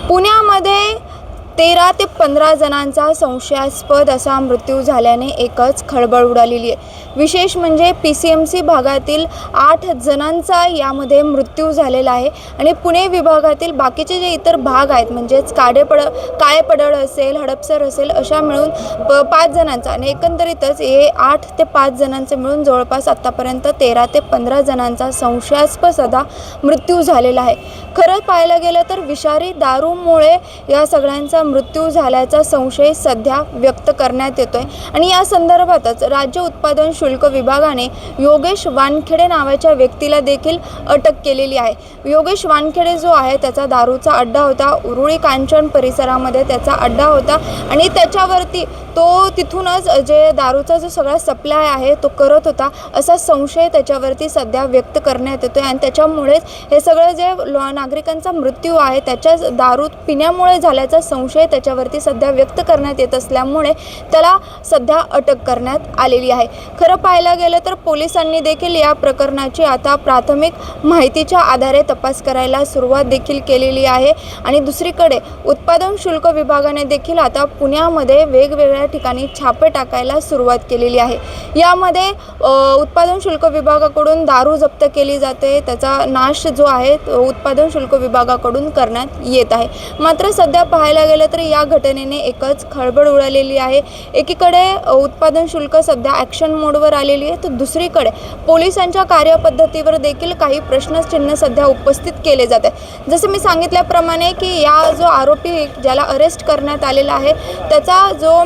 पुण्यामध्ये 13 ते 15 जणांचा संशयास्पद असा मृत्यू झाल्याने एकच खळबळ उडालेली आहे। विशेष म्हणजे PCMC भागातील 8 जणांचा यामध्ये मृत्यू झालेला आहे आणि पुणे विभागातील बाकीचे जे इतर भाग आहेत म्हणजेच काळेपडळ असेल, हडपसर असेल अशा मिळून 5 जणांचा आणि एकंदरीतच हे 8 ते 5 जणांचे मिळून जवळपास आतापर्यंत 13 ते 15 जणांचा संशयास्पद असा मृत्यू झालेला आहे। खरं पाहायला गेलं तर विषारी दारूमुळे या सगळ्यांचा मृत्यू झाल्याचा संशय सध्या व्यक्त करण्यात येतोय आणि या संदर्भातच राज्य उत्पादन शुल्क विभागाने योगेश वानखेडे नावाच्या व्यक्तीला देखील अटक केलेली आहे। योगेश वानखेडे जो आहे त्याचा दारूचा अड्डा होता, उरुळी कांचन परिसरामध्ये त्याचा अड्डा होता आणि त्याच्यावरती तो तिथूनच जे दारूचा जो सगळा सप्लाय आहे तो करत होता असा संशय त्याच्यावरती सध्या व्यक्त करण्यात येतोय आणि त्याच्यामुळेच हे सगळं जे नागरिकांचा मृत्यू आहे त्याच्या दारू पिण्यामुळे झाल्याचा संशय त्याच्यावरती सध्या व्यक्त करण्यात येत असल्यामुळे त्याला सध्या अटक करण्यात आलेली आहे। खरं पाहायला गेलं तर पोलिसांनी देखील या प्रकरणाची आता प्राथमिक माहितीच्या आधारे तपास करायला सुरुवात देखील केलेली आहे आणि दुसरीकडे उत्पादन शुल्क विभागाने देखील आता पुण्यामध्ये वेगवेगळ्या ठिकाणी छापे टाकायला सुरुवात केलेली आहे। यामध्ये उत्पादन शुल्क विभागाकडून दारू जप्त केली जाते, त्याचा नाश जो आहे उत्पादन शुल्क विभागाकडून करण्यात येत आहे। मात्र सध्या पाहायला गेलं तर या घटनेने एकच खळबळ उडालेली आहे। एकीकडे उत्पादन शुल्क सध्या ॲक्शन मोडवर आलेली आहे तर दुसरीकडे पोलिसांच्या कार्यपद्धतीवर देखील काही प्रश्नचिन्ह सध्या उपस्थित केले जात आहे। जसं मी सांगितल्याप्रमाणे की या जो आरोपी ज्याला अरेस्ट करण्यात आलेला आहे त्याचा जो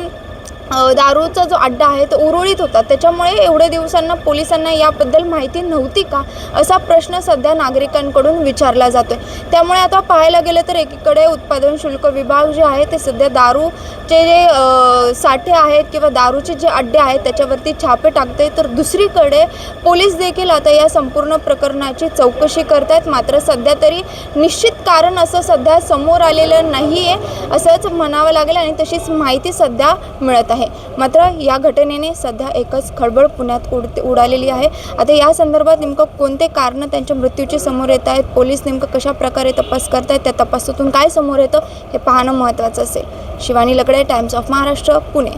दारूचा जो अड्डा आहे तो उरुळीत होता, त्याच्यामुळे एवढे दिवसांना पोलिसांना याबद्दल माहिती नव्हती का असा प्रश्न सध्या नागरिकांकडून विचारला जातोय। त्यामुळे आता पाहायला गेलं तर एकीकडे उत्पादन शुल्क विभाग जे आहे ते सध्या दारूचे जे साठे आहेत किंवा दारूचे जे अड्डे आहेत त्याच्यावरती छापे टाकते, तर दुसरीकडे पोलीस देखील आता या संपूर्ण प्रकरणाची चौकशी करत आहेत। मात्र सध्या तरी निश्चित कारण असं सध्या समोर आलेलं नाही आहे असंच म्हणावं लागेल आणि तशीच माहिती सध्या मिळत आहे। मात्र या घटनेने सध्या एकच खळबळ पुण्यात उडालेली आहे। आता या संदर्भात नेमकं कोणते कारण त्यांच्या मृत्यूचे समोर येत आहेत, पोलीस नेमकं कशा प्रकारे तपास करतायत, त्या तपासातून काय समोर येतं हे पाहणं महत्त्वाचं असेल। शिवानी लकडे, टाइम्स ऑफ महाराष्ट्र, पुणे।